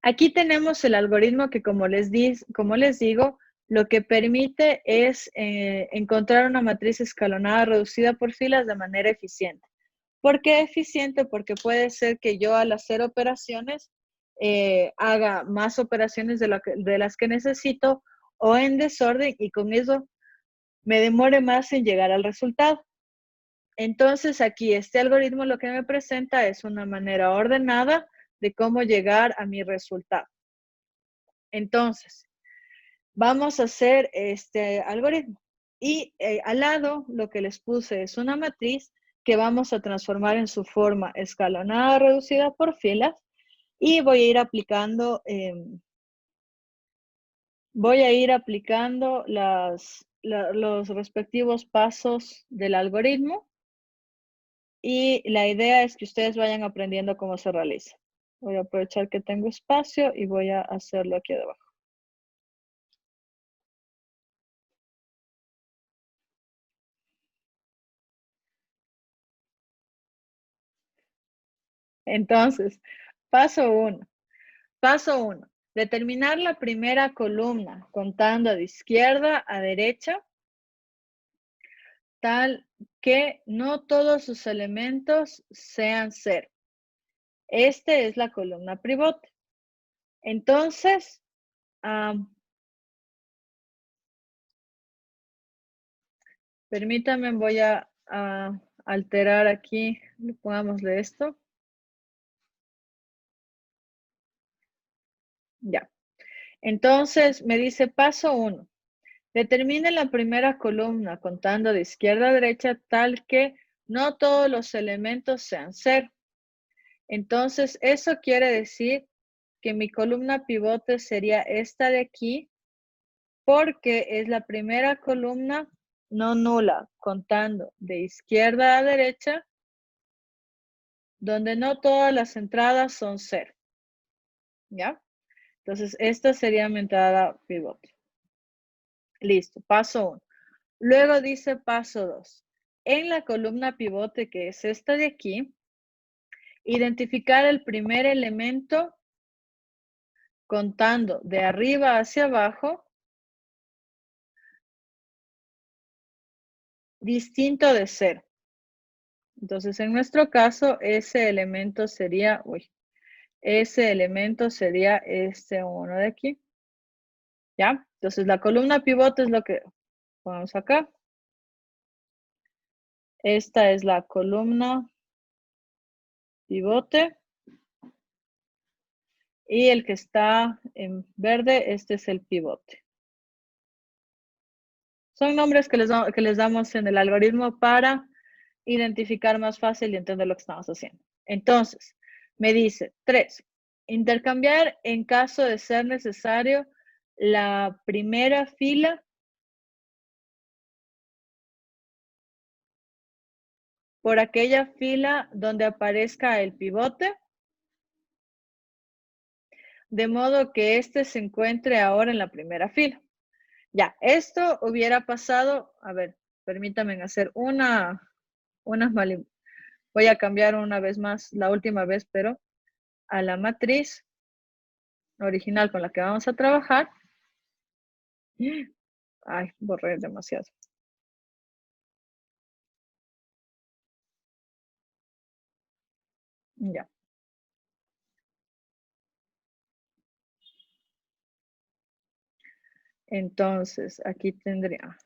Aquí tenemos el algoritmo que, como les digo, lo que permite es encontrar una matriz escalonada reducida por filas de manera eficiente. ¿Por qué eficiente? Porque puede ser que yo al hacer operaciones haga más operaciones de las que necesito o en desorden y con eso me demore más en llegar al resultado. Entonces aquí este algoritmo lo que me presenta es una manera ordenada de cómo llegar a mi resultado. Entonces, vamos a hacer este algoritmo. Y al lado lo que les puse es una matriz que vamos a transformar en su forma escalonada reducida por filas y voy a ir aplicando, los respectivos pasos del algoritmo y la idea es que ustedes vayan aprendiendo cómo se realiza. Voy a aprovechar que tengo espacio y voy a hacerlo aquí debajo. Entonces, paso 1. Paso 1. Determinar la primera columna contando de izquierda a derecha, tal que no todos sus elementos sean 0. Este es la columna pivote. Entonces, permítanme, voy a alterar aquí, pongámosle esto. Ya. Entonces, me dice paso 1. Determine la primera columna contando de izquierda a derecha tal que no todos los elementos sean 0. Entonces, eso quiere decir que mi columna pivote sería esta de aquí, porque es la primera columna no nula, contando de izquierda a derecha, donde no todas las entradas son 0. ¿Ya? Entonces, esta sería mi entrada pivote. Listo, paso 1. Luego dice paso 2. En la columna pivote, que es esta de aquí, identificar el primer elemento contando de arriba hacia abajo, distinto de 0. Entonces, en nuestro caso, ese elemento sería este uno de aquí. ¿Ya? Entonces, la columna pivote es lo que ponemos acá. Esta es la columna pivote. Y el que está en verde, este es el pivote. Son nombres que les damos en el algoritmo para identificar más fácil y entender lo que estamos haciendo. Entonces, me dice 3. Intercambiar en caso de ser necesario la primera fila por aquella fila donde aparezca el pivote, de modo que este se encuentre ahora en la primera fila. Ya, esto hubiera pasado, a ver, permítanme hacer voy a cambiar una vez más, la última vez, pero a la matriz original con la que vamos a trabajar. Ay, borré demasiado. Ya. Entonces, aquí tendría.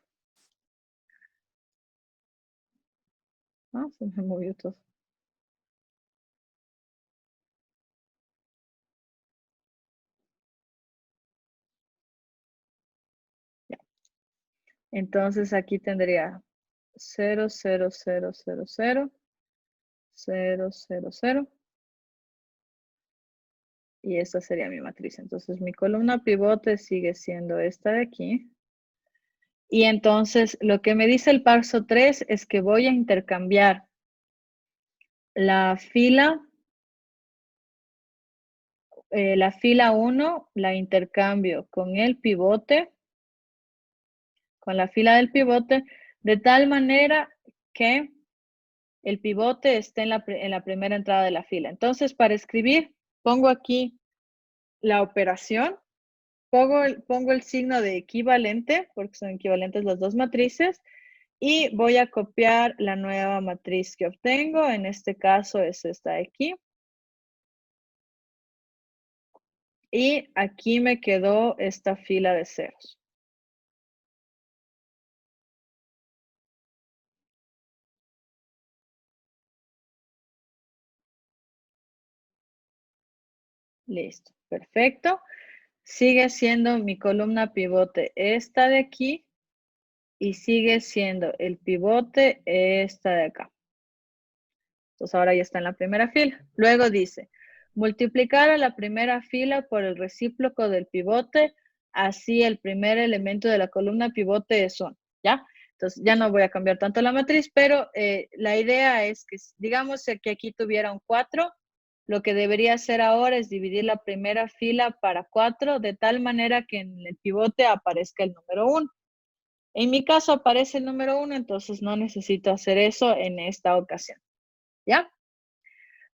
Se me movió todo. Ya. Entonces, aquí tendría 0, 0, 0, 0, 0, 0, 0, 0. Y esta sería mi matriz. Entonces, mi columna pivote sigue siendo esta de aquí. Y entonces, lo que me dice el paso 3 es que voy a intercambiar la fila 1, la intercambio con el pivote, con la fila del pivote, de tal manera que el pivote esté en la primera entrada de la fila. Entonces, para escribir, pongo aquí la operación, pongo el signo de equivalente, porque son equivalentes las dos matrices, y voy a copiar la nueva matriz que obtengo. En este caso es esta de aquí. Y aquí me quedó esta fila de ceros. Listo, perfecto. Sigue siendo mi columna pivote esta de aquí y sigue siendo el pivote esta de acá. Entonces ahora ya está en la primera fila. Luego dice, multiplicar a la primera fila por el recíproco del pivote, así el primer elemento de la columna pivote es 1, ¿ya? Entonces ya no voy a cambiar tanto la matriz, pero la idea es que, digamos que aquí tuviera un 4, lo que debería hacer ahora es dividir la primera fila para 4, de tal manera que en el pivote aparezca el número 1. En mi caso aparece el número 1, entonces no necesito hacer eso en esta ocasión, ¿ya?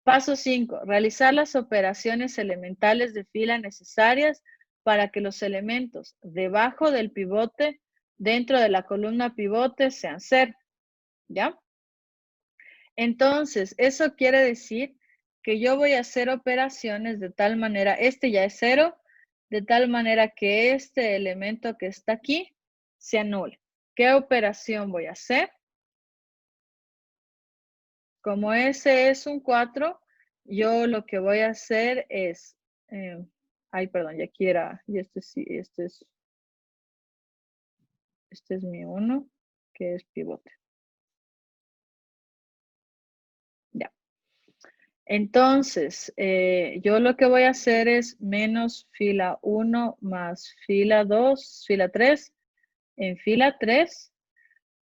Paso 5. Realizar las operaciones elementales de fila necesarias para que los elementos debajo del pivote dentro de la columna pivote sean 0, ¿ya? Entonces, eso quiere decir que yo voy a hacer operaciones de tal manera, este ya es 0, de tal manera que este elemento que está aquí se anule. ¿Qué operación voy a hacer? Como ese es un 4, yo lo que voy a hacer es, ay, perdón, ya aquí era, y este sí, este es mi 1, que es pivote. Ya. Entonces, yo lo que voy a hacer es menos fila 1 más fila 2, fila 3, en fila 3,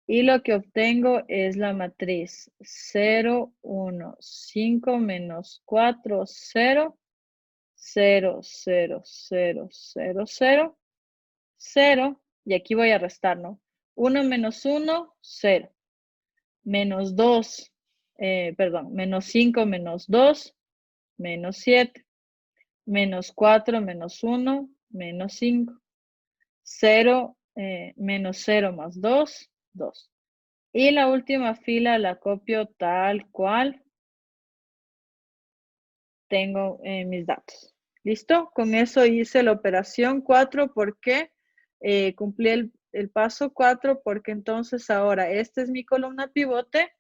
y lo que obtengo es la matriz 0, 1, 5 menos 4, 0, 0, 0, 0, 0, 0, 0, y aquí voy a restar, ¿no? 1 menos 1, 0. Menos 2, perdón, menos 5 menos 2, menos 7. Menos 4 menos 1, menos 5. 0, menos 0 más 2, 2. Y la última fila la copio tal cual tengo mis datos. ¿Listo? Con eso hice la operación 4 porque cumplí el paso 4 porque entonces ahora esta es mi columna pivote,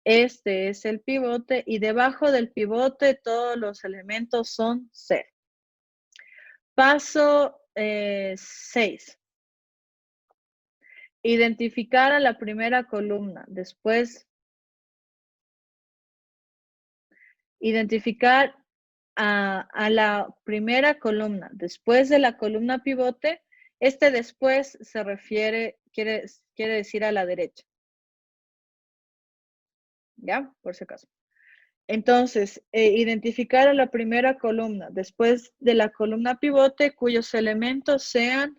este es el pivote y debajo del pivote todos los elementos son 0. Paso 6. Identificar a la primera columna. Después, identificar a la primera columna. Después de la columna pivote, este después se refiere, quiere decir a la derecha. ¿Ya? Por si acaso. Entonces, identificar a la primera columna después de la columna pivote cuyos elementos sean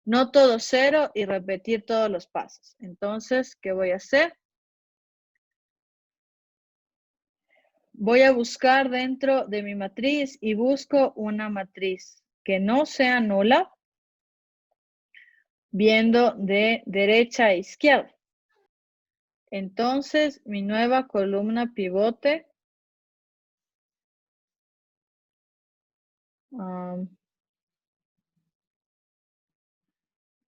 no todos 0 y repetir todos los pasos. Entonces, ¿qué voy a hacer? Voy a buscar dentro de mi matriz y busco una matriz que no sea nula, viendo de derecha a izquierda. Entonces, mi nueva columna pivote,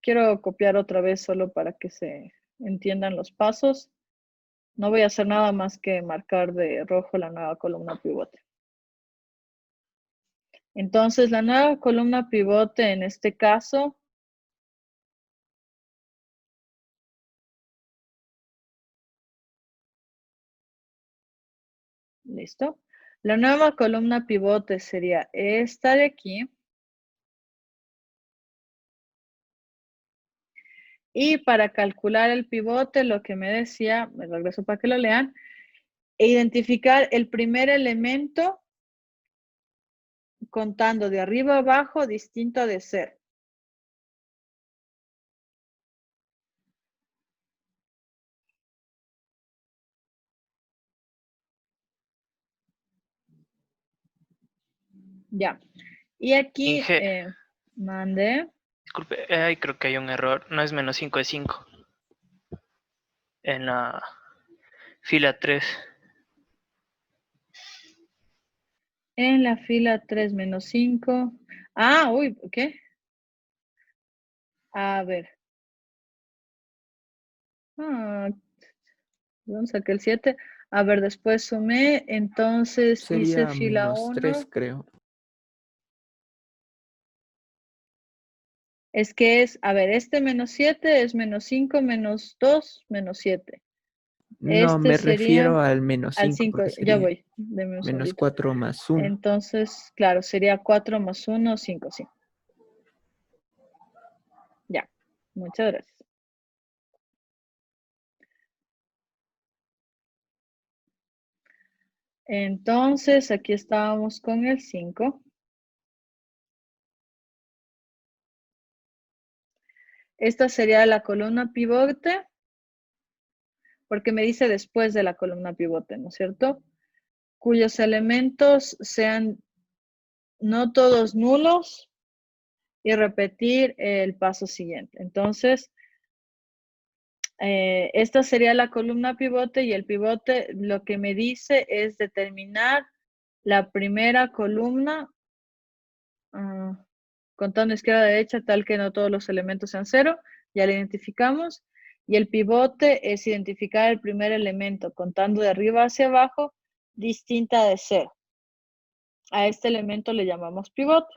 quiero copiar otra vez solo para que se entiendan los pasos. No voy a hacer nada más que marcar de rojo la nueva columna pivote. Entonces, la nueva columna pivote en este caso ¿listo? La nueva columna pivote sería esta de aquí. Y para calcular el pivote, lo que me decía, me regreso para que lo lean, identificar el primer elemento contando de arriba a abajo distinto de 0. Ya. Y aquí, Inge, mande. disculpe, ahí creo que hay un error. No es menos 5 es 5. En la fila 3. En la fila 3 menos 5. Ah, uy, ¿qué? A ver. Ah, ¿dónde saqué el 7? A ver, después sumé, entonces hice Sería fila menos 3, 1. creo. Es que es, a ver, este menos 7 es menos 5, menos 2, menos 7. No, Este me sería refiero al menos al 5 5. porque Ya sería voy, deme un menos segundito. 4 más 1. Entonces, claro, sería 4 más 1, 5, sí. Ya, muchas gracias. Entonces, aquí estábamos con el 5. Esta sería la columna pivote, porque me dice después de la columna pivote, ¿no es cierto? Cuyos elementos sean no todos nulos y repetir el paso siguiente. Entonces, esta sería la columna pivote y el pivote lo que me dice es determinar la primera columna contando izquierda a derecha tal que no todos los elementos sean cero, ya lo identificamos. Y el pivote es identificar el primer elemento contando de arriba hacia abajo distinta de cero. A este elemento le llamamos pivote.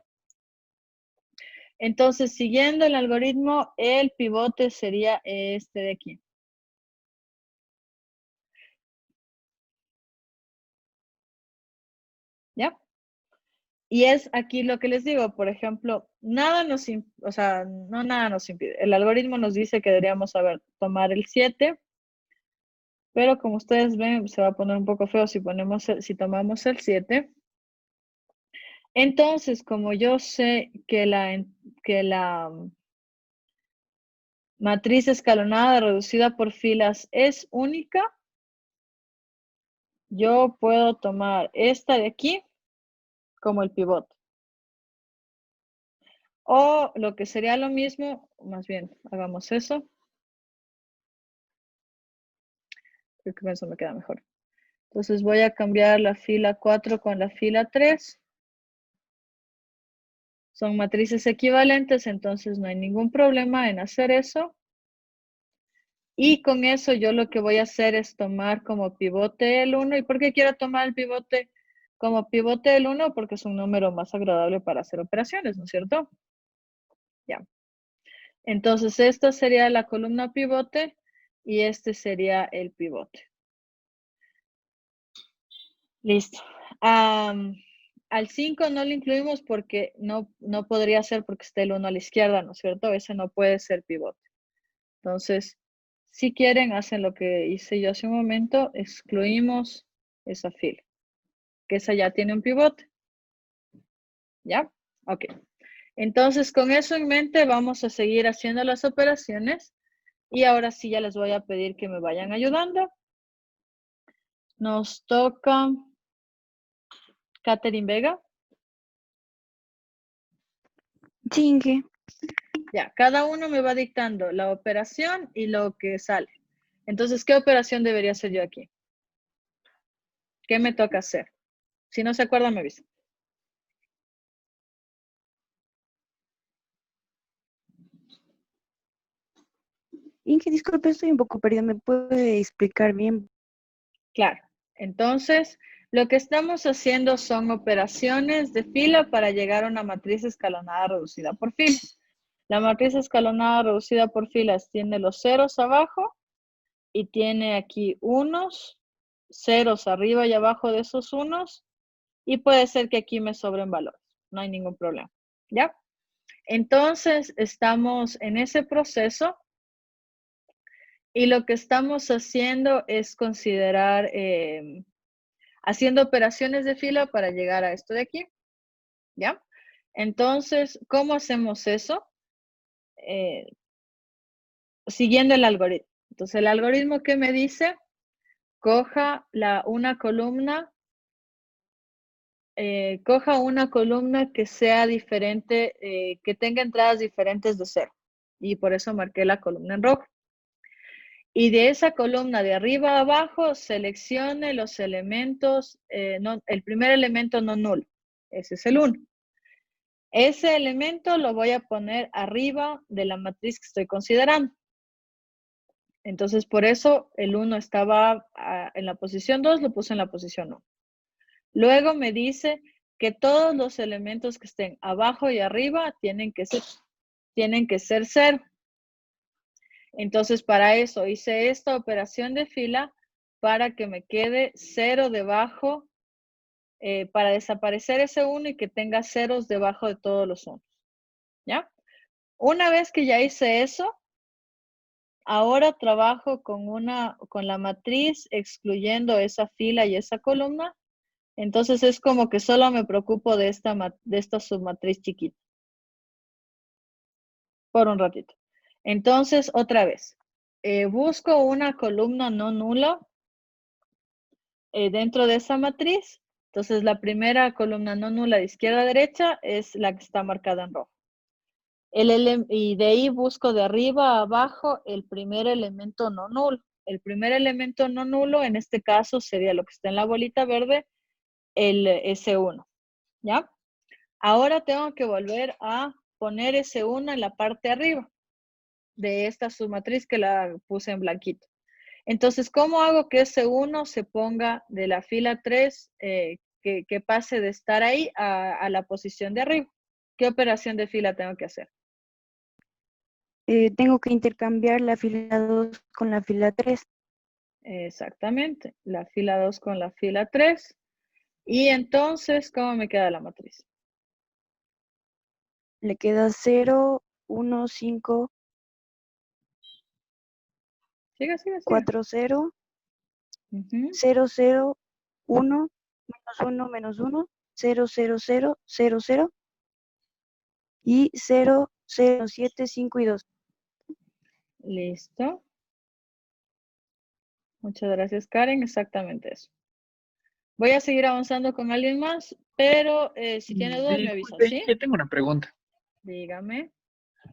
Entonces, siguiendo el algoritmo, el pivote sería este de aquí. ¿Ya? Y es aquí lo que les digo, por ejemplo, nada nos, o sea, no nada nos impide. El algoritmo nos dice que deberíamos saber tomar el 7, pero como ustedes ven, se va a poner un poco feo si tomamos el 7. Entonces, como yo sé que la matriz escalonada reducida por filas es única, yo puedo tomar esta de aquí como el pivote. O lo que sería lo mismo, más bien, hagamos eso. Creo que eso me queda mejor. Entonces voy a cambiar la fila 4 con la fila 3. Son matrices equivalentes, entonces no hay ningún problema en hacer eso. Y con eso yo lo que voy a hacer es tomar como pivote el 1. ¿Y por qué quiero tomar el pivote como pivote el 1? Porque es un número más agradable para hacer operaciones, ¿no es cierto? Ya. Entonces esta sería la columna pivote y este sería el pivote. Listo. Al 5 no lo incluimos porque no podría ser porque está el 1 a la izquierda, ¿no es cierto? Ese no puede ser pivote. Entonces, si quieren, hacen lo que hice yo hace un momento, excluimos esa fila, que esa ya tiene un pivote. ¿Ya? Ok. Entonces, con eso en mente, vamos a seguir haciendo las operaciones y ahora sí ya les voy a pedir que me vayan ayudando. Nos toca Catherine Vega. Chingue. Ya, cada uno me va dictando la operación y lo que sale. Entonces, ¿qué operación debería hacer yo aquí? ¿Qué me toca hacer? Si no se acuerdan, me avisa. Inge, disculpe, estoy un poco perdida. ¿Me puede explicar bien? Claro. Entonces, lo que estamos haciendo son operaciones de fila para llegar a una matriz escalonada reducida por filas. La matriz escalonada reducida por filas tiene los ceros abajo y tiene aquí unos, ceros arriba y abajo de esos unos, y puede ser que aquí me sobren valores. No hay ningún problema. ¿Ya? Entonces, estamos en ese proceso y lo que estamos haciendo es considerar, haciendo operaciones de fila para llegar a esto de aquí. ¿Ya? Entonces, ¿cómo hacemos eso? Siguiendo el algoritmo. Entonces, el algoritmo que me dice, coja una columna coja una columna que sea diferente, que tenga entradas diferentes de 0. Y por eso marqué la columna en rojo. Y de esa columna de arriba a abajo, seleccione los elementos, el primer elemento no nulo. Ese es el 1. Ese elemento lo voy a poner arriba de la matriz que estoy considerando. Entonces, por eso el 1 estaba en la posición 2, lo puse en la posición 1. Luego me dice que todos los elementos que estén abajo y arriba tienen que ser 0. Entonces, para eso hice esta operación de fila para que me quede 0 debajo, para desaparecer ese 1 y que tenga ceros debajo de todos los 1. ¿Ya? Una vez que ya hice eso, ahora trabajo con la matriz excluyendo esa fila y esa columna. Entonces es como que solo me preocupo de esta submatriz chiquita. Por un ratito. Entonces, otra vez. Busco una columna no nula dentro de esa matriz. Entonces, la primera columna no nula de izquierda a derecha es la que está marcada en rojo. Y de ahí busco de arriba a abajo el primer elemento no nulo. El primer elemento no nulo, en este caso, sería lo que está en la bolita verde, el S1. ¿Ya? Ahora tengo que volver a poner S1 en la parte de arriba de esta submatriz que la puse en blanquito. Entonces, ¿cómo hago que ese 1 se ponga de la fila 3, que pase de estar ahí a la posición de arriba? ¿Qué operación de fila tengo que hacer? Tengo que intercambiar la fila 2 con la fila 3. Exactamente, la fila 2 con la fila 3. Y entonces, ¿cómo me queda la matriz? Le queda 0, 1, 5, Siga. 4, 0, Ujú. 0, 0, 1, menos 1, 0, 0, 0, 0, 0 y 0, 0, 7, 5 y 2. Listo. Muchas gracias, Karen. Exactamente eso. Voy a seguir avanzando con alguien más, pero si tiene dudas me avisa, Disculpe, ¿sí? yo tengo una pregunta. Dígame.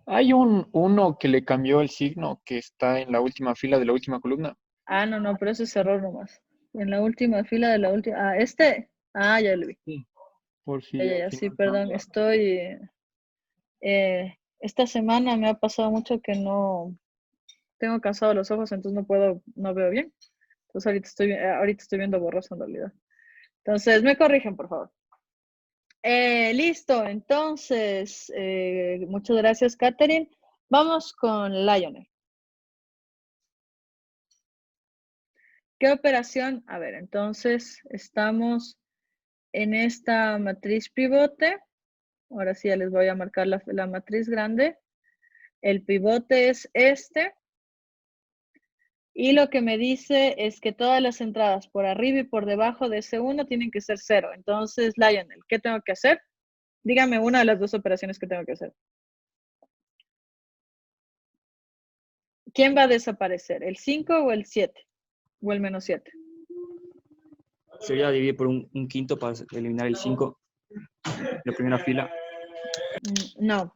Hay uno que le cambió el signo que está en la última fila de la última columna. Ah, no, pero ese es error nomás. En la última fila de la última. Ah, este. Ah, ya lo vi. Sí. Por si al Ya, sí, final perdón. cambia. Esta semana me ha pasado mucho que no tengo cansado los ojos, entonces no veo bien. Entonces ahorita estoy viendo borroso en realidad. Entonces, me corrigen, por favor. Listo, entonces, muchas gracias, Catherine. Vamos con Lionel. ¿Qué operación? A ver, entonces estamos en esta matriz pivote. Ahora sí ya les voy a marcar la matriz grande. El pivote es este. Y lo que me dice es que todas las entradas por arriba y por debajo de ese 1 tienen que ser 0. Entonces, Lionel, ¿qué tengo que hacer? Dígame una de las dos operaciones que tengo que hacer. ¿Quién va a desaparecer? ¿El 5 o el 7? ¿O el menos 7? Sería dividir por un quinto para eliminar el 5, la primera fila. No,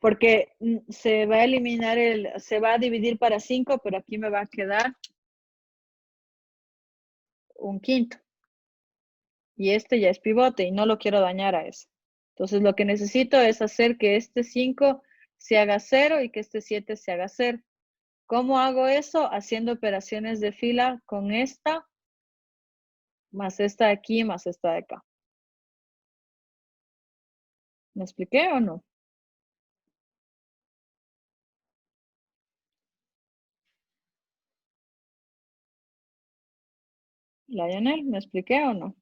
porque se va a eliminar se va a dividir para 5, pero aquí me va a quedar un quinto. Y este ya es pivote y no lo quiero dañar a ese. Entonces lo que necesito es hacer que este 5 se haga 0 y que este 7 se haga 0. ¿Cómo hago eso? Haciendo operaciones de fila con esta, más esta de aquí, más esta de acá. ¿Me expliqué o no? Lionel, ¿me expliqué o no?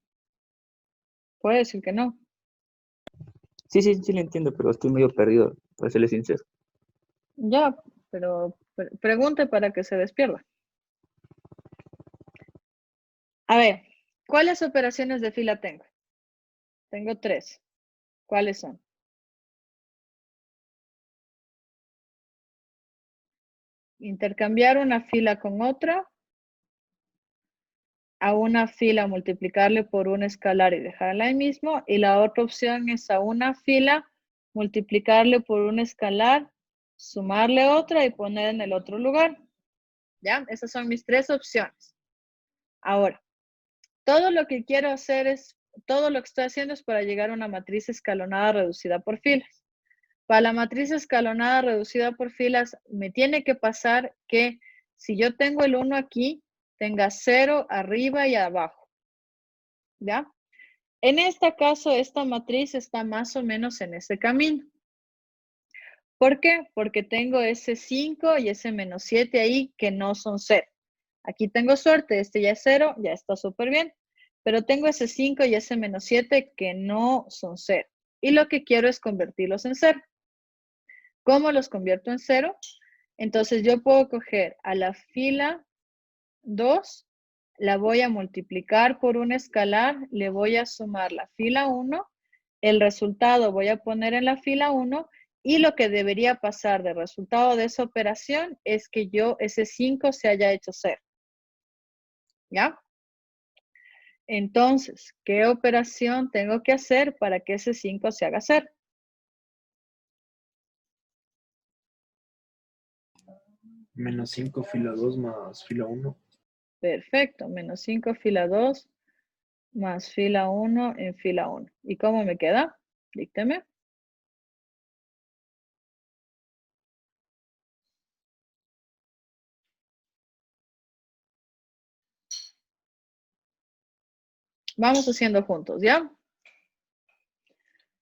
Puede decir que no. Sí, lo entiendo, pero estoy medio perdido, para serle sincero. Ya, pero pregunte para que se despierta. A ver, ¿cuáles operaciones de fila tengo? Tengo 3. ¿Cuáles son? Intercambiar una fila con otra a una fila multiplicarle por un escalar y dejarla ahí mismo. Y la otra opción es a una fila multiplicarle por un escalar, sumarle otra y poner en el otro lugar. ¿Ya? Esas son mis tres opciones. Ahora, todo lo que quiero hacer es, todo lo que estoy haciendo es para llegar a una matriz escalonada reducida por filas. Para la matriz escalonada reducida por filas, me tiene que pasar que si yo tengo el 1 aquí, tenga 0 arriba y abajo. ¿Ya? En este caso, esta matriz está más o menos en ese camino. ¿Por qué? Porque tengo ese 5 y ese menos 7 ahí que no son 0. Aquí tengo suerte, este ya es 0, ya está súper bien. Pero tengo ese 5 y ese menos 7 que no son 0. Y lo que quiero es convertirlos en 0. ¿Cómo los convierto en 0? Entonces yo puedo coger a la fila 2, la voy a multiplicar por un escalar, le voy a sumar la fila 1, el resultado voy a poner en la fila 1 y lo que debería pasar de resultado de esa operación es que ese 5 se haya hecho 0. ¿Ya? Entonces, ¿qué operación tengo que hacer para que ese 5 se haga 0? Menos 5 fila 2 más fila 1. Perfecto, menos 5 fila 2 más fila 1 en fila 1. ¿Y cómo me queda? Dícteme. Vamos haciendo juntos, ¿ya?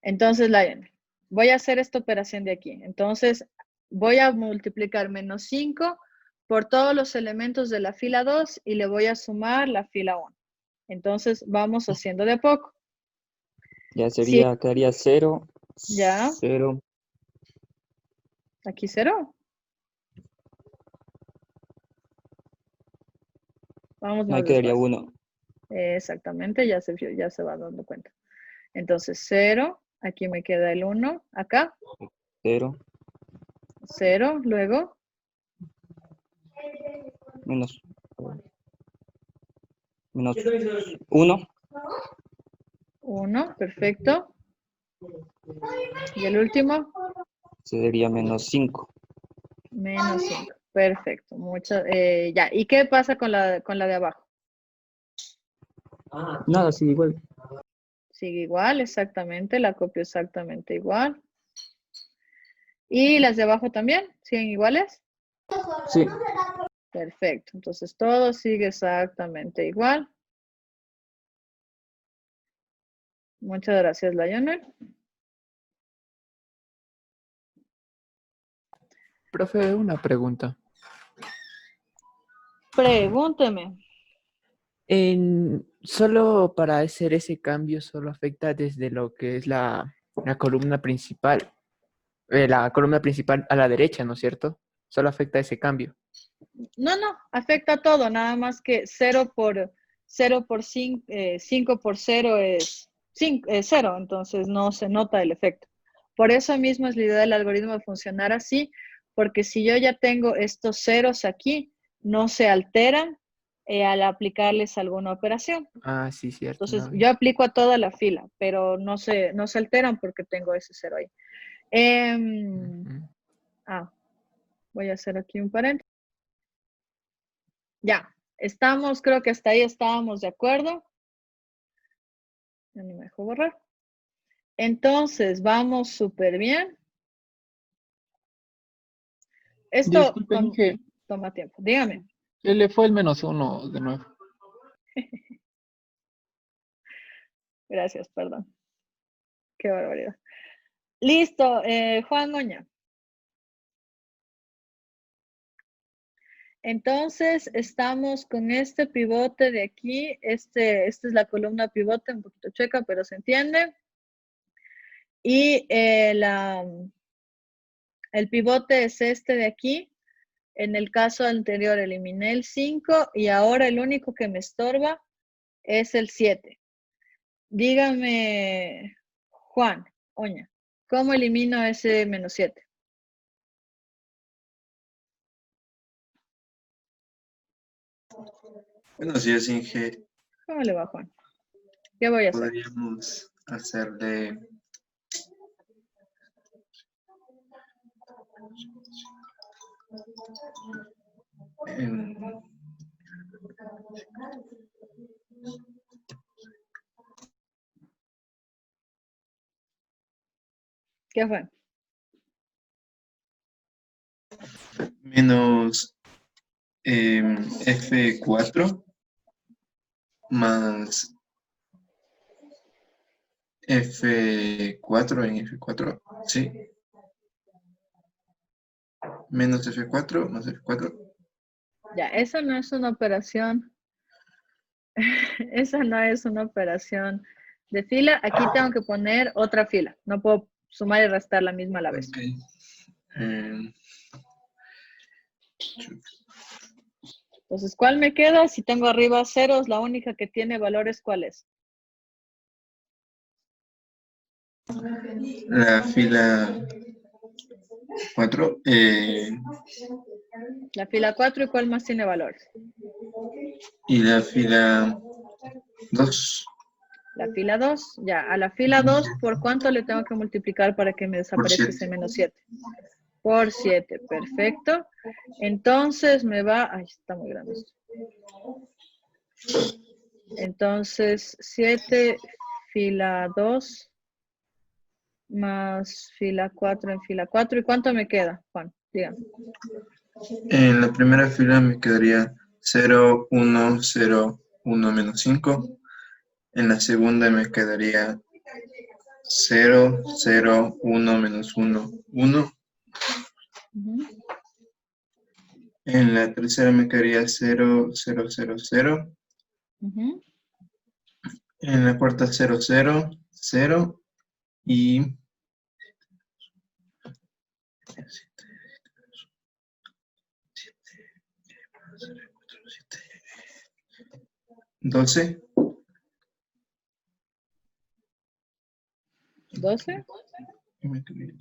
Entonces, voy a hacer esta operación de aquí. Entonces, voy a multiplicar menos 5 por todos los elementos de la fila 2 y le voy a sumar la fila 1. Entonces, vamos haciendo de a poco. Ya sería, quedaría 0, Ya. 0. Aquí 0. Vamos más Ahí quedaría despacio. 1. Exactamente, ya se va dando cuenta. Entonces, 0. Aquí me queda el 1. Acá. 0. 0. Luego. Menos 1. 1. Perfecto. ¿Y el último? Sería menos 5. Menos 5. Perfecto. Ya. ¿Y qué pasa con la de abajo? Nada, sí, igual. Sigue igual, exactamente. La copio exactamente igual. ¿Y las de abajo también? ¿Siguen iguales? Sí. Perfecto. Entonces todo sigue exactamente igual. Muchas gracias, Lionel. Profe, una pregunta. Pregúnteme. Solo para hacer ese cambio, solo afecta desde lo que es la columna principal. La columna principal a la derecha, ¿no es cierto? Solo afecta ese cambio. No, afecta todo, nada más que 0 por 5, 5 por 0 es 0, entonces no se nota el efecto. Por eso mismo es la idea del algoritmo de funcionar así, porque si yo ya tengo estos ceros aquí, no se alteran al aplicarles alguna operación. Ah, sí, cierto. Entonces, No. yo aplico a toda la fila, pero no se alteran porque tengo ese 0 ahí. Voy a hacer aquí un paréntesis. Ya, creo que hasta ahí estábamos de acuerdo. Ya no me dejo borrar. Entonces, vamos súper bien. Esto Disculpe, Inge, toma tiempo. Dígame. ¿qué le fue el menos 1 de nuevo? Gracias, perdón. Qué barbaridad. Listo, Juan Goña. Entonces, estamos con este pivote de aquí. Esta es la columna pivote, un poquito chueca, pero se entiende. Y el pivote es este de aquí. En el caso anterior eliminé el 5 y ahora el único que me estorba es el 7. Dígame, Juan, Oña, ¿cómo elimino ese menos 7? Buenos días, Inge. ¿Cómo le va, Juan? ¿Qué voy a hacer? Podríamos hacerle em, ¿Qué fue? menos F4 más F4 en F4, sí. Menos F4 más F4. Ya, esa no es una operación. Esa no es una operación de fila. Aquí tengo que poner otra fila. No puedo sumar y restar la misma a la vez. Ok. Em, Entonces, ¿cuál me queda? Si tengo arriba ceros, la única que tiene valores, ¿cuál es? la fila 4. La fila 4, ¿y cuál más tiene valores? Y la fila 2 La fila 2. Ya, a la fila 2, ¿por cuánto le tengo que multiplicar para que me por desaparezca 7. ese menos 7? Por 7, perfecto. Entonces me va... Ay, está muy grande esto. Entonces, 7 fila 2 más fila 4 en fila 4. ¿Y cuánto me queda, Juan? Dígame. En la primera fila me quedaría 0, 1, 0, 1 menos 5. En la segunda me quedaría 0, 0, 1 menos 1, 1. Ujú. En la tercera me quedaría 0, 0, 0, 0. Ujú. En la cuarta 0, 0, 0. Y 12. 12. Y me quedaría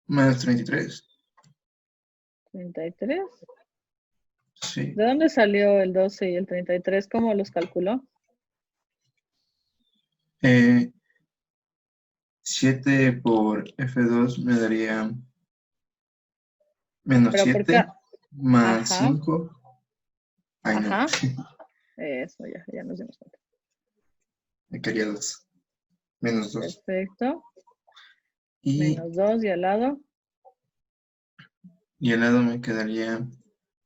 más 33. 33. Sí. ¿De dónde salió el 12 y el 33? ¿Cómo los calculó? 7 por F2 me daría menos Pero por 7 qué. más Ajá. 5. Ay, no. Ajá. Eso, ya nos dimos cuenta. Me quedaría 2. Menos 2. Perfecto. Y, Menos 2 y al lado. y al lado me quedaría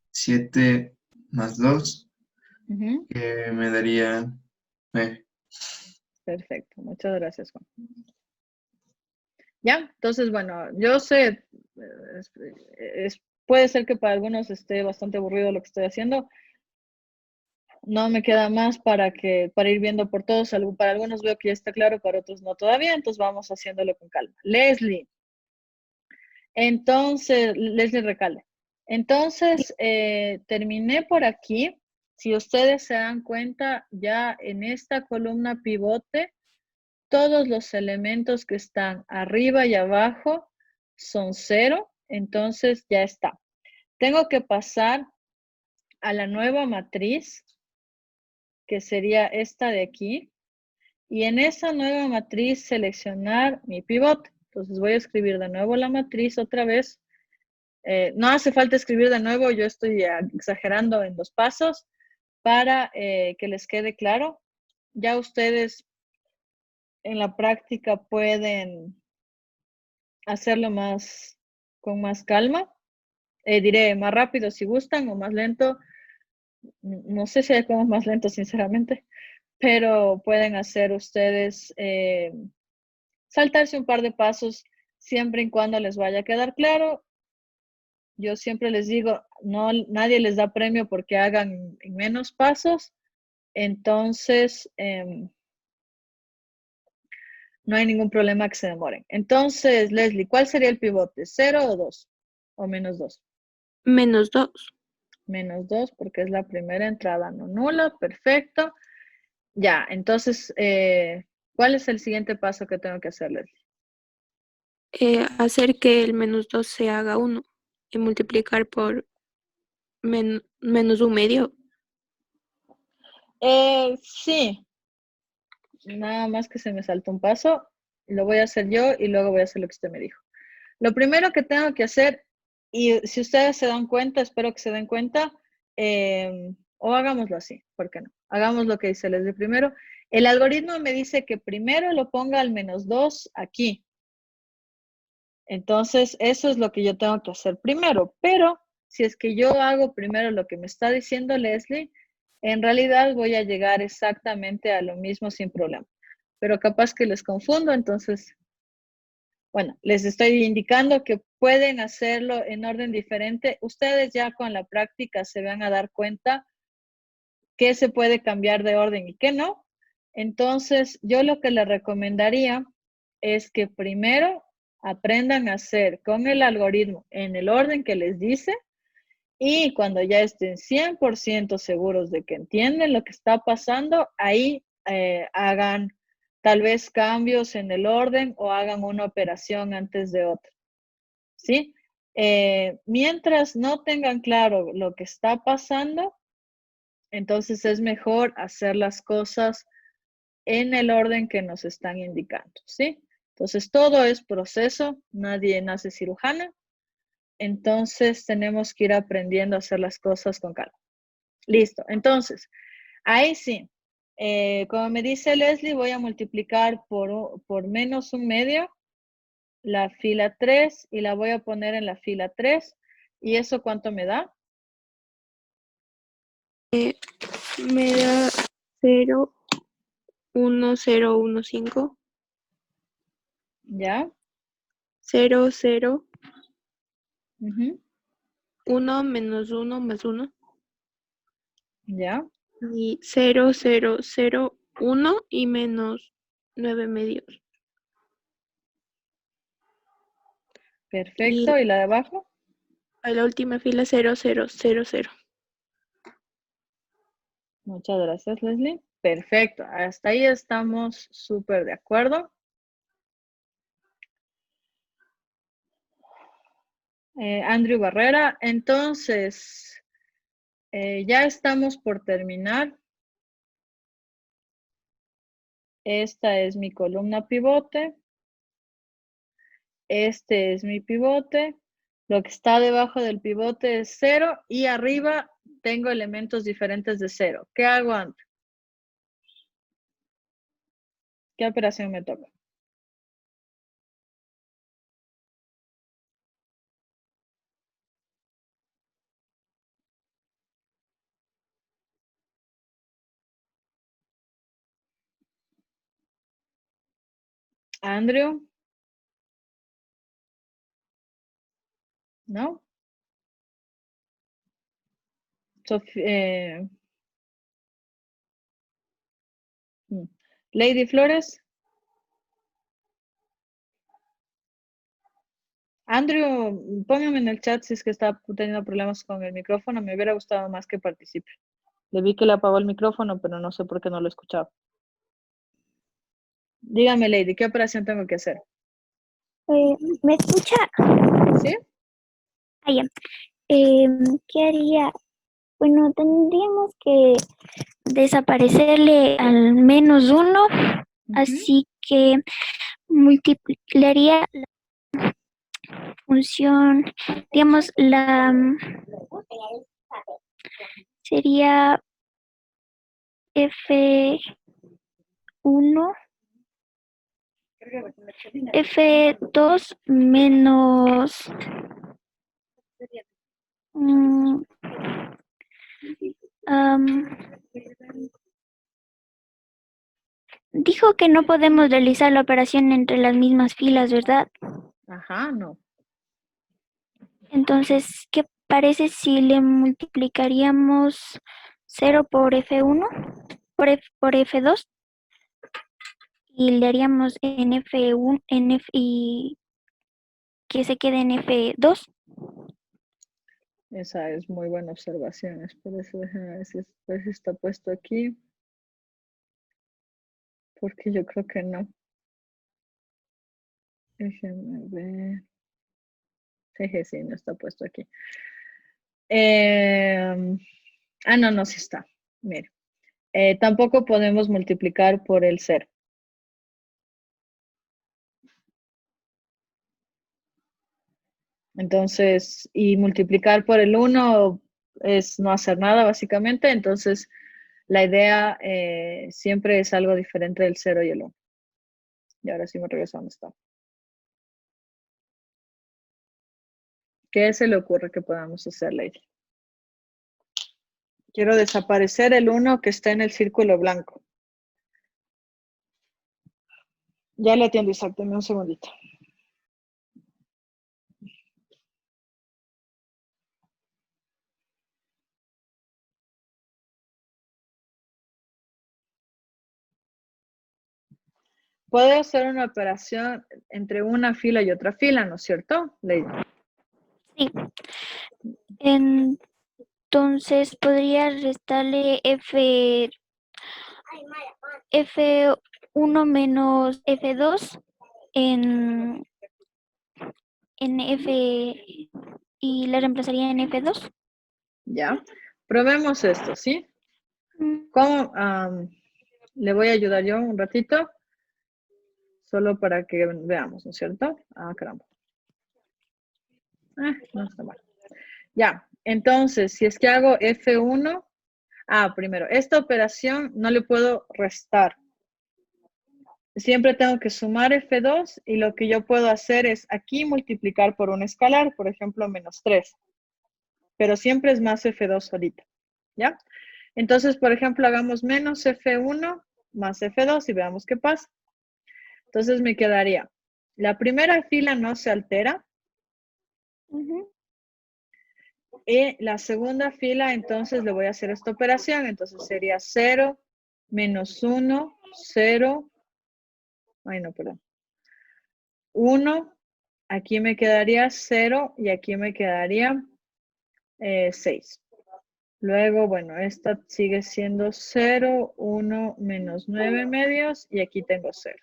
7 más 2, Ujú. que me daría 9. Perfecto. Muchas gracias, Juan. Ya, entonces, bueno, yo sé, puede ser que para algunos esté bastante aburrido lo que estoy haciendo. No me queda más para ir viendo por todos. Para algunos veo que ya está claro, para otros no todavía, entonces vamos haciéndolo con calma. Leslie. Entonces, Leslie Recalde. Entonces, terminé por aquí. Si ustedes se dan cuenta, ya en esta columna pivote, todos los elementos que están arriba y abajo son 0, entonces ya está. Tengo que pasar a la nueva matriz, que sería esta de aquí, y en esa nueva matriz seleccionar mi pivote. Entonces voy a escribir de nuevo la matriz otra vez. No hace falta escribir de nuevo, yo estoy exagerando en los pasos para que les quede claro. Ya ustedes en la práctica pueden hacerlo con más calma. Diré más rápido si gustan o más lento. No sé si hay como más lento, sinceramente, pero pueden hacer ustedes saltarse un par de pasos siempre y cuando les vaya a quedar claro. Yo siempre les digo, no, nadie les da premio porque hagan en menos pasos, entonces no hay ningún problema que se demoren. Entonces, Leslie, ¿cuál sería el pivote? ¿0 o 2? ¿O menos 2? Menos 2. Menos 2 porque es la primera entrada no nula, perfecto. Ya, entonces, ¿cuál es el siguiente paso que tengo que hacer, Leslie? Hacer que el menos 2 se haga 1. y multiplicar por menos un medio. Sí, nada más que se me saltó un paso. Lo voy a hacer yo y luego voy a hacer lo que usted me dijo. Lo primero que tengo que hacer, y si ustedes se dan cuenta, espero que se den cuenta, o hagámoslo así, ¿por qué no? Hagamos lo que dice Leslie primero. El algoritmo me dice que primero lo ponga al -2 aquí. Entonces, eso es lo que yo tengo que hacer primero. Pero si es que yo hago primero lo que me está diciendo Leslie, en realidad voy a llegar exactamente a lo mismo sin problema. Pero capaz que les confundo, entonces, bueno, les estoy indicando que pueden hacerlo en orden diferente. Ustedes ya con la práctica se van a dar cuenta qué se puede cambiar de orden y qué no. Entonces, yo lo que les recomendaría es que primero aprendan a hacer con el algoritmo en el orden que les dice y cuando ya estén 100% seguros de que entienden lo que está pasando, ahí hagan tal vez cambios en el orden o hagan una operación antes de otra. ¿Sí? Mientras no tengan claro lo que está pasando, entonces es mejor hacer las cosas en el orden que nos están indicando, ¿sí? Entonces todo es proceso, nadie nace cirujana, entonces tenemos que ir aprendiendo a hacer las cosas con calma. Listo, entonces, ahí sí, como me dice Leslie, voy a multiplicar por menos un medio la fila 3 y la voy a poner en la fila 3. ¿Y eso cuánto me da? Me da 0, 1, 0, 1, 5, ¿Ya? 0, 0, Ujú, 1 menos 1 más 1 ¿ya? y 0, 0, 0, 1 y menos 9 medios. Y Perfecto. ¿Y la de abajo? a la última fila 0, 0, 0, 0. Muchas gracias, Leslie. Perfecto. Hasta ahí estamos súper de acuerdo. Andrew Barrera, entonces, ya estamos por terminar. Esta es mi columna pivote. Este es mi pivote. Lo que está debajo del pivote es 0 y arriba tengo elementos diferentes de 0. ¿Qué hago antes? ¿Qué operación me toca? Andrew, ¿no? Lady Flores. Andrew, póngame en el chat si es que está teniendo problemas con el micrófono. Me hubiera gustado más que participe. Le vi que le apagó el micrófono, pero no sé por qué no lo escuchaba. Dígame, Lady, ¿qué operación tengo que hacer? ¿Me escucha? ¿Sí? Ah, ya. ¿Qué haría? Bueno, tendríamos que desaparecerle al -1, así que multiplicaría la función, digamos, sería F1, F2 menos dijo que no podemos realizar la operación entre las mismas filas, ¿verdad? Ajá, no. Entonces, ¿qué parece si le multiplicaríamos 0 por F1, por F2 y le haríamos en F1, y que se quede en F2? Esa es muy buena observación. Espera, déjame ver si está puesto aquí. Porque yo creo que no. Déjenme ver. Jeje, sí, no está puesto aquí. No, sí está. Mire. Tampoco podemos multiplicar por el 0. Entonces, y multiplicar por el 1 es no hacer nada, básicamente. Entonces, la idea siempre es algo diferente del 0 y el 1. Y ahora sí me regreso a donde está. ¿Qué se le ocurre que podamos hacer, Lady? Quiero desaparecer el 1 que está en el círculo blanco. Ya le atiendo, Isaac, dame un segundito. Puedo hacer una operación entre una fila y otra fila, ¿no es cierto, Lady? Sí. Entonces podría restarle F1 menos F2 en F y la reemplazaría en F2. Ya. Probemos esto, ¿sí? Mm, ¿Cómo? Le voy a ayudar yo un ratito. Solo para que veamos, ¿no es cierto? Ah, caramba. No está mal. Ya, entonces, si es que hago F1, primero, esta operación no le puedo restar. Siempre tengo que sumar F2 y lo que yo puedo hacer es aquí multiplicar por un escalar, por ejemplo, menos 3. Pero siempre es más F2 solita, ¿ya? Entonces, por ejemplo, hagamos menos F1 más F2 y veamos qué pasa. Entonces me quedaría, la primera fila no se altera. ujú. Y la segunda fila, entonces le voy a hacer esta operación. Entonces sería 0, menos 1, 0. Ay, no, perdón. 1. Aquí me quedaría 0 y aquí me quedaría 6. Luego, bueno, esta sigue siendo 0, 1, menos 9 medios y aquí tengo 0.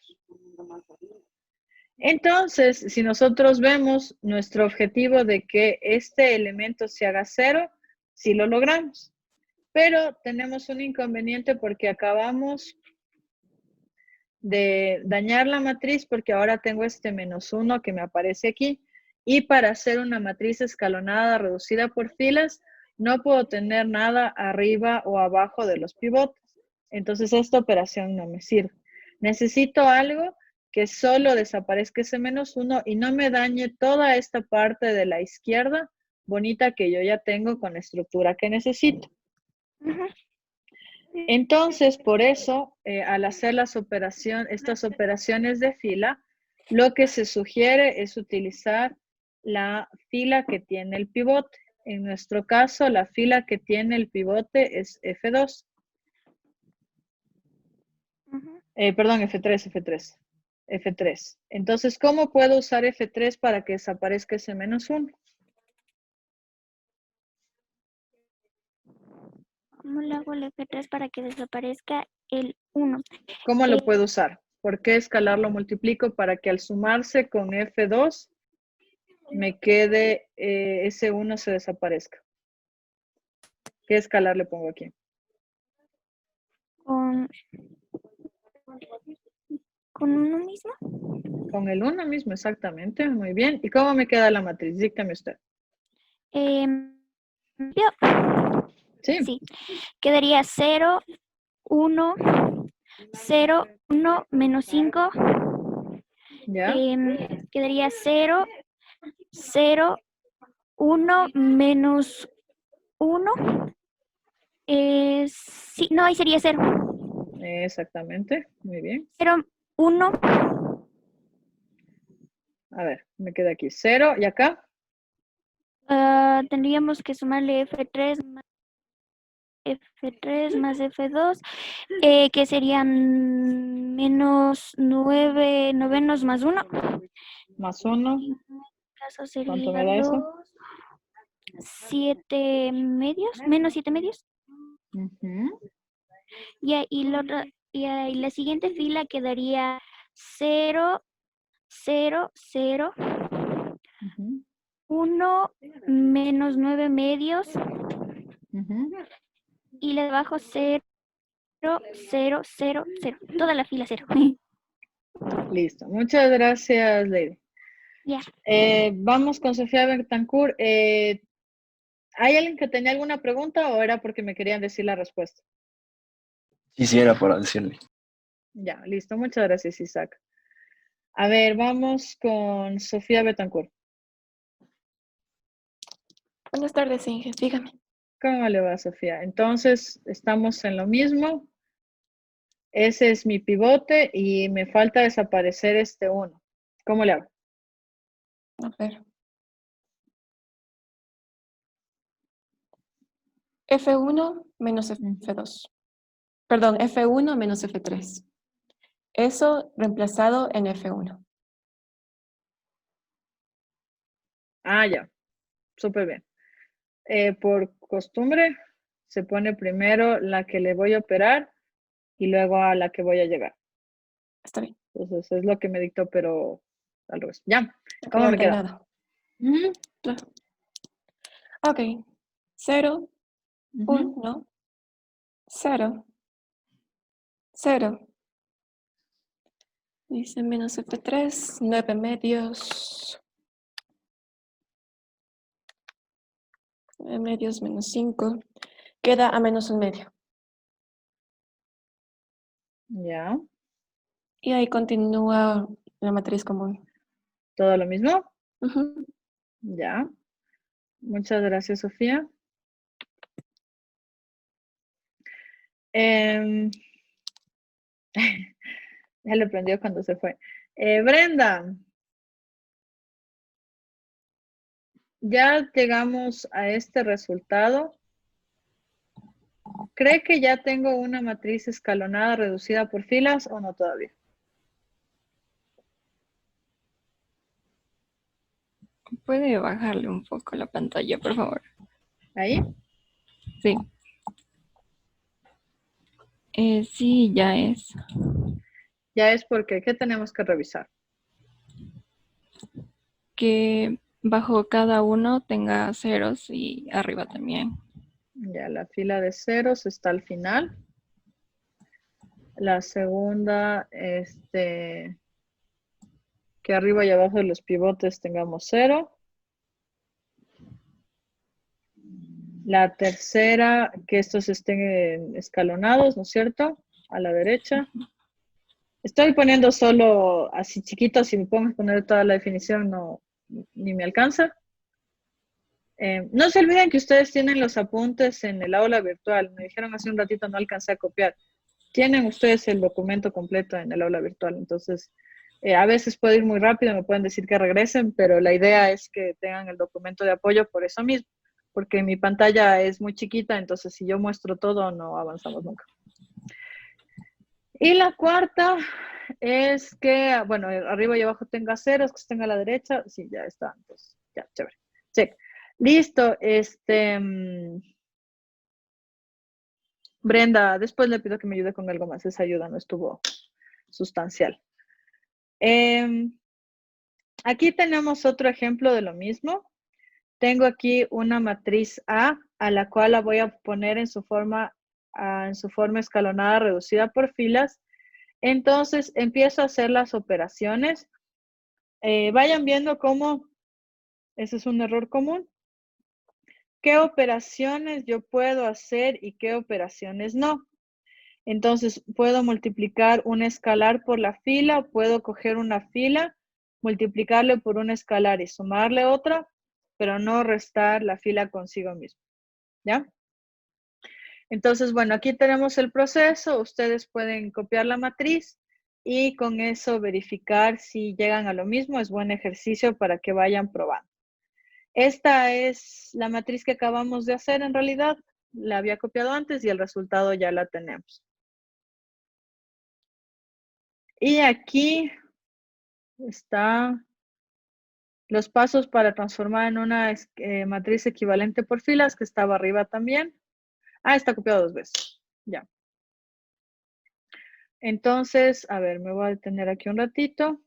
Entonces, si nosotros vemos nuestro objetivo de que este elemento se haga 0, sí lo logramos. Pero tenemos un inconveniente porque acabamos de dañar la matriz porque ahora tengo este menos 1 que me aparece aquí. Y para hacer una matriz escalonada reducida por filas, no puedo tener nada arriba o abajo de los pivotes. Entonces esta operación no me sirve. Necesito algo que solo desaparezca ese menos 1 y no me dañe toda esta parte de la izquierda bonita que yo ya tengo con la estructura que necesito. Ujú. Entonces, por eso, al hacer estas operaciones de fila, lo que se sugiere es utilizar la fila que tiene el pivote. En nuestro caso, la fila que tiene el pivote es F2. Ujú. Perdón, F3. F3. Entonces, ¿cómo puedo usar F3 para que desaparezca ese menos 1? ¿Cómo le hago el F3 para que desaparezca el 1? ¿Cómo lo puedo usar? ¿Por qué escalar lo multiplico para que al sumarse con F2 me quede ese 1 se desaparezca? ¿Qué escalar le pongo aquí? ¿Con uno mismo? Con el 1 mismo, exactamente. Muy bien. ¿Y cómo me queda la matriz? Díctame usted. Sí, quedaría 0, 1, 0, 1, menos 5. ¿Ya? Quedaría 0, 0, 1, menos 1. Sí, no, ahí sería 0. Exactamente. Muy bien. 0, 1. A ver, me queda aquí 0. ¿Y acá? Tendríamos que sumarle F3 más F2, que serían menos 9 novenos más 1. Más 1. En este caso ¿Cuánto me sería da eso? 7 medios, menos 7 medios. Ujú. Y ahí la siguiente fila quedaría 0, 0, 0, Ujú. 1 menos 9 medios Ujú. y le bajo 0, 0, 0, 0. Toda la fila 0. Listo. Muchas gracias, Lady. Ya. Vamos con Sofía Betancourt. ¿Hay alguien que tenía alguna pregunta o era porque me querían decir la respuesta? Quisiera para decirle. Ya, listo. Muchas gracias, Isaac. A ver, vamos con Sofía Betancourt. Buenas tardes, Inge. Dígame. ¿Cómo le va, Sofía? Entonces, estamos en lo mismo. Ese es mi pivote y me falta desaparecer este 1. ¿Cómo le hago? A ver. F1 menos F2. Perdón, F1 menos F3. Eso reemplazado en F1. Ah, ya. Súper bien. Por costumbre, se pone primero la que le voy a operar y luego a la que voy a llegar. Está bien. Entonces, es lo que me dictó, pero al revés. Ya. ¿Cómo me queda? Ordenado. Ok. 0, 1, 0, 0. Dice menos F3, 9 medios. 9 medios menos 5. Queda a menos 1 medio. Ya. Y ahí continúa la matriz común. ¿Todo lo mismo? Ujú. Ya. Muchas gracias, Sofía. Ya le prendió cuando se fue. Brenda. Ya llegamos a este resultado. ¿Cree que ya tengo una matriz escalonada reducida por filas o no todavía? ¿Puede bajarle un poco la pantalla, por favor? ¿Ahí? Sí. Sí, ya es. Ya es porque, ¿qué tenemos que revisar? Que bajo cada uno tenga ceros y arriba también. Ya, la fila de ceros está al final. La segunda, que arriba y abajo de los pivotes tengamos 0. La tercera, que estos estén escalonados, ¿no es cierto? A la derecha. Estoy poniendo solo así chiquito, si me pongo a poner toda la definición no, ni me alcanza. No se olviden que ustedes tienen los apuntes en el aula virtual. Me dijeron hace un ratito, no alcancé a copiar. Tienen ustedes el documento completo en el aula virtual. Entonces, a veces puede ir muy rápido, me pueden decir que regresen, pero la idea es que tengan el documento de apoyo por eso mismo, porque mi pantalla es muy chiquita, entonces si yo muestro todo, no avanzamos nunca. Y la cuarta es que, bueno, arriba y abajo tenga ceros, que estén a la derecha. Sí, ya está. Entonces, ya, chévere. Sí. Listo. Brenda, después le pido que me ayude con algo más. Esa ayuda no estuvo sustancial. Aquí tenemos otro ejemplo de lo mismo. Tengo aquí una matriz A, a la cual la voy a poner en su forma escalonada reducida por filas. Entonces, empiezo a hacer las operaciones. Vayan viendo cómo, ese es un error común, qué operaciones yo puedo hacer y qué operaciones no. Entonces, puedo multiplicar un escalar por la fila, puedo coger una fila, multiplicarle por un escalar y sumarle otra, pero no restar la fila consigo mismo. ¿Ya? Entonces, bueno, aquí tenemos el proceso. Ustedes pueden copiar la matriz y con eso verificar si llegan a lo mismo. Es buen ejercicio para que vayan probando. Esta es la matriz que acabamos de hacer en realidad. La había copiado antes y el resultado ya la tenemos. Y aquí están los pasos para transformar en una matriz equivalente por filas, que estaba arriba también. Ah, está copiado 2 veces. Ya. Entonces, a ver, me voy a detener aquí un ratito.